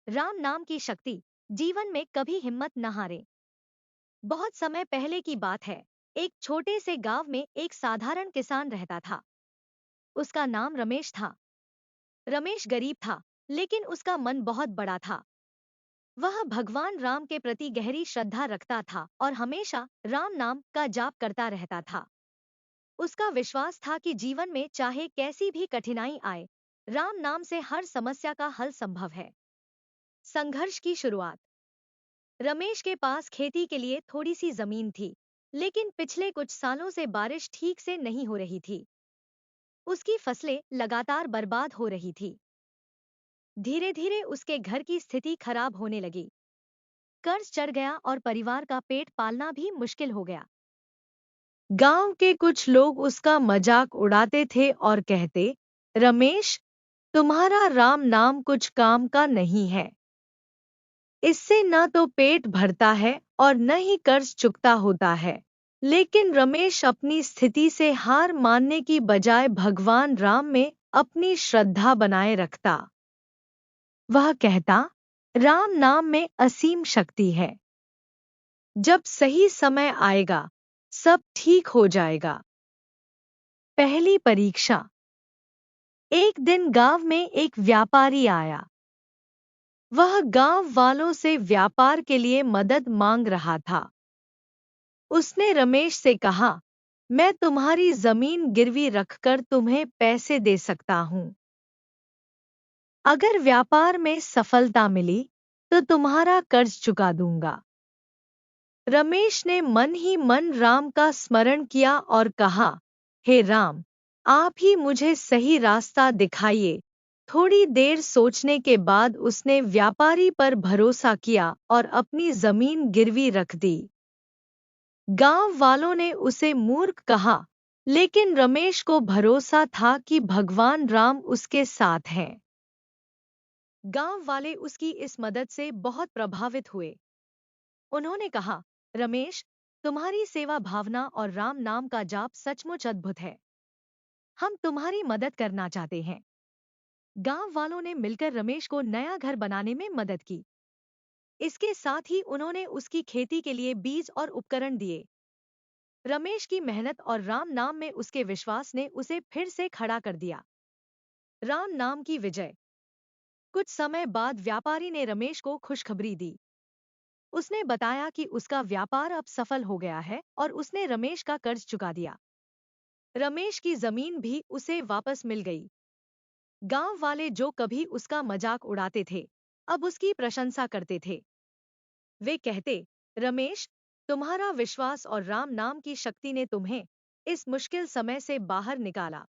राम नाम की शक्ति जीवन में कभी हिम्मत न हारे। बहुत समय पहले की बात है। एक छोटे से गांव में एक साधारण किसान रहता था। उसका नाम रमेश था। रमेश गरीब था, लेकिन उसका मन बहुत बड़ा था। वह भगवान राम के प्रति गहरी श्रद्धा रखता था और हमेशा राम नाम का जाप करता रहता था। उसका विश्वास था कि जीवन में चाहे कैसी भी कठिनाई आए, राम नाम से हर समस्या का हल संभव है। संघर्ष की शुरुआत। रमेश के पास खेती के लिए थोड़ी सी जमीन थी, लेकिन पिछले कुछ सालों से बारिश ठीक से नहीं हो रही थी। उसकी फसलें लगातार बर्बाद हो रही थी। धीरे धीरे उसके घर की स्थिति खराब होने लगी। कर्ज चढ़ गया और परिवार का पेट पालना भी मुश्किल हो गया। गांव के कुछ लोग उसका मजाक उड़ाते थे और कहते, रमेश, तुम्हारा राम नाम कुछ काम का नहीं है। इससे न तो पेट भरता है और न ही कर्ज चुकता होता है। लेकिन रमेश अपनी स्थिति से हार मानने की बजाय भगवान राम में अपनी श्रद्धा बनाए रखता। वह कहता, राम नाम में असीम शक्ति है। जब सही समय आएगा, सब ठीक हो जाएगा। पहली परीक्षा। एक दिन गांव में एक व्यापारी आया। वह गांव वालों से व्यापार के लिए मदद मांग रहा था। उसने रमेश से कहा, मैं तुम्हारी जमीन गिरवी रखकर तुम्हें पैसे दे सकता हूं। अगर व्यापार में सफलता मिली तो तुम्हारा कर्ज चुका दूंगा। रमेश ने मन ही मन राम का स्मरण किया और कहा, हे राम, आप ही मुझे सही रास्ता दिखाइए। थोड़ी देर सोचने के बाद उसने व्यापारी पर भरोसा किया और अपनी जमीन गिरवी रख दी। गांव वालों ने उसे मूर्ख कहा, लेकिन रमेश को भरोसा था कि भगवान राम उसके साथ हैं। गांव वाले उसकी इस मदद से बहुत प्रभावित हुए। उन्होंने कहा, रमेश, तुम्हारी सेवा भावना और राम नाम का जाप सचमुच अद्भुत है। हम तुम्हारी मदद करना चाहते हैं। गांव वालों ने मिलकर रमेश को नया घर बनाने में मदद की। इसके साथ ही उन्होंने उसकी खेती के लिए बीज और उपकरण दिए। रमेश की मेहनत और राम नाम में उसके विश्वास ने उसे फिर से खड़ा कर दिया। राम नाम की विजय। कुछ समय बाद व्यापारी ने रमेश को खुशखबरी दी। उसने बताया कि उसका व्यापार अब सफल हो गया है और उसने रमेश का कर्ज चुका दिया। रमेश की जमीन भी उसे वापस मिल गई। गांव वाले जो कभी उसका मजाक उड़ाते थे, अब उसकी प्रशंसा करते थे। वे कहते, रमेश, तुम्हारा विश्वास और राम नाम की शक्ति ने तुम्हें इस मुश्किल समय से बाहर निकाला।